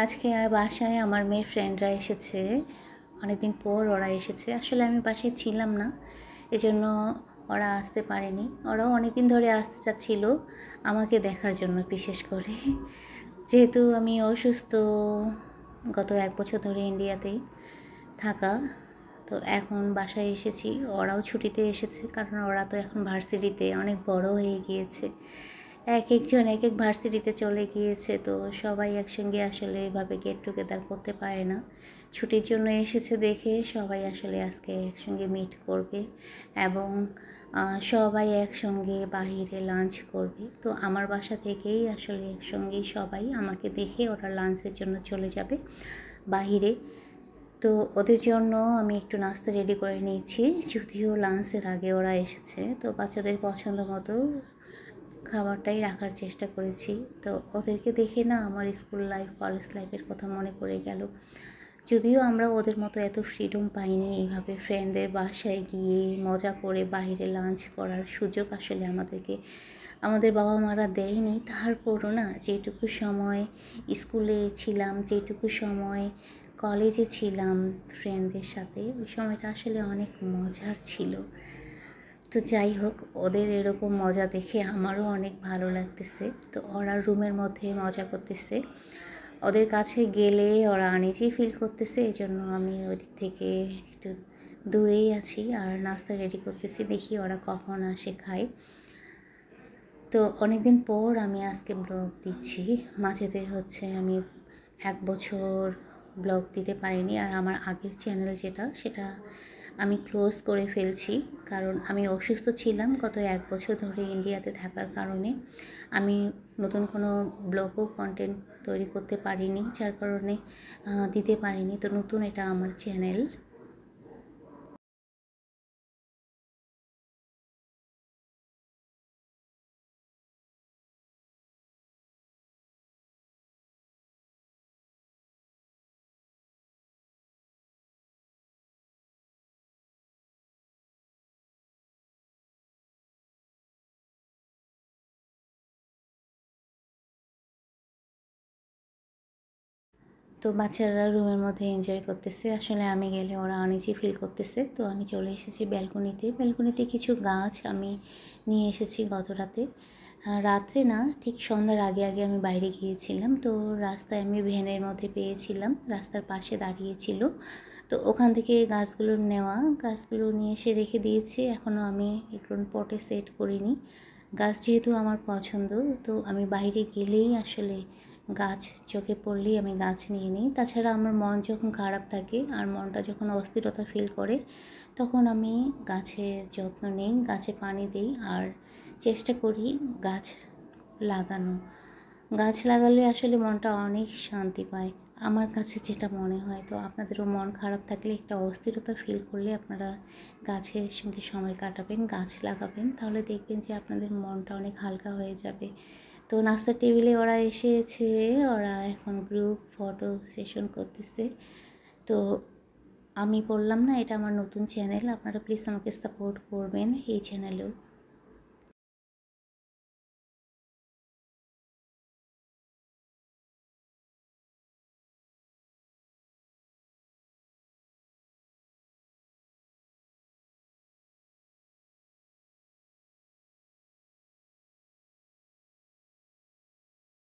আজকে বাসায় আমার মেয়ের ফ্রেন্ডরা এসেছে। অনেকদিন পর ওরা এসেছে। আসলে আমি বাসায় ছিলাম না, এজন্য ওরা আসতে পারেনি। ওরাও অনেকদিন ধরে আসতে চাচ্ছিল আমাকে দেখার জন্য, বিশেষ করে যেহেতু আমি অসুস্থ, গত 1 বছর ধরে ইন্ডিয়াতেই থাকা। তো এখন বাসায় এসেছি, ওরাও ছুটিতে এসেছে, কারণ ওরা তো এখন ভার্সিটিতে অনেক বড় হয়ে গিয়েছে। এক একজন এক এক ভার্সিটিতে চলে গিয়েছে, তো সবাই একসঙ্গে আসলে এভাবে গেট টুগেদার করতে পারে না। ছুটির জন্য এসেছে দেখে সবাই আসলে আজকে একসঙ্গে মিট করবে এবং সবাই একসঙ্গে বাহিরে লাঞ্চ করবে। তো আমার বাসা থেকেই আসলে একসঙ্গেই সবাই আমাকে দেখে ওরা লাঞ্চের জন্য চলে যাবে বাহিরে। তো ওদের জন্য আমি একটু নাস্তা রেডি করে নিয়েছি, যদিও লাঞ্চের আগে ওরা এসেছে। তো বাচ্চাদের পছন্দ মতো খাবারটাই রাখার চেষ্টা করেছি। তো ওদেরকে দেখে না আমার স্কুল লাইফ, কলেজ লাইফের কথা মনে পড়ে গেল। যদিও আমরা ওদের মতো এত ফ্রিডম পাইনি, এইভাবে ফ্রেন্ডদের বাসায় গিয়ে মজা করে বাইরে লাঞ্চ করার সুযোগ আসলে আমাদের বাবা মারা দেয়নি। তারপরও না, যেটুকু সময় স্কুলে ছিলাম, যেটুকু সময় কলেজে ছিলাম ফ্রেন্ডদের সাথে, ওই সময়টা আসলে অনেক মজার ছিল। তো যাই হোক, ওদের এরকম মজা দেখে আমারও অনেক ভালো লাগতেছে। তো ওরা রুমের মধ্যে মজা করতেছে, ওদের কাছে গেলে ওরা আনইজি ফিল করতেছে, এই জন্য আমি ওই দিক থেকে একটু দূরেই আছি আর নাস্তা রেডি করতেছি। দেখি ওরা কখন আসে খায়। তো অনেক দিন পর আমি আজকে ব্লগ দিচ্ছি। মাঝেতে আমি 1 বছর ব্লগ দিতে পারিনি, আর আমার আগের চ্যানেল সেটা আমি ক্লোজ করে ফেলছি, কারণ আমি অসুস্থ ছিলাম গত 1 বছর ধরে ইন্ডিয়াতে থাকার কারণে। আমি নতুন কোনো ব্লগও কন্টেন্ট তৈরি করতে পারিনি, যার কারণে দিতে পারিনি। তো নতুন এটা আমার চ্যানেল। তো বাচ্চারা রুমের মধ্যে এনজয় করতেছে, আসলে আমি গেলে ওরা আনইজি ফিল করতেছে। তো আমি চলে এসেছি ব্যালকনিতে কিছু গাছ আমি নিয়ে এসেছি গত রাতে। রাত্রে না, ঠিক সন্ধ্যার আগে আগে আমি বাইরে গিয়েছিলাম। তো রাস্তায় আমি ভ্যানের মধ্যে পেয়েছিলাম, রাস্তার পাশে দাঁড়িয়েছিল। তো ওখান থেকে গাছগুলো নিয়ে এসে রেখে দিয়েছি। এখনও আমি একটু পটে সেট করিনি। গাছ যেহেতু আমার পছন্দ, তো আমি বাইরে গেলেই আসলে গাছ চোখে পড়লেই আমি গাছ নিয়ে নিই। তাছাড়া আমার মন যখন খারাপ থাকে আর মনটা যখন অস্থিরতা ফিল করে, তখন আমি গাছের যত্ন নিই, গাছে পানি দিই আর চেষ্টা করি গাছ লাগানো। গাছ লাগালে আসলে মনটা অনেক শান্তি পায়, আমার কাছে যেটা মনে হয়। তো আপনাদেরও মন খারাপ থাকলে, একটা অস্থিরতা ফিল করলে আপনারা গাছের সঙ্গে সময় কাটাবেন, গাছ লাগাবেন, তাহলে দেখবেন যে আপনাদের মনটা অনেক হালকা হয়ে যাবে। তো নাস্তার টেবিলে ওরা এসেছে, ওরা এখন গ্রুপ ফটো সেশন করতেছে। তো আমি বললাম না, এটা আমার নতুন চ্যানেল, আপনারা প্লিজ আমাকে সাপোর্ট করবেন এই চ্যানেলেও।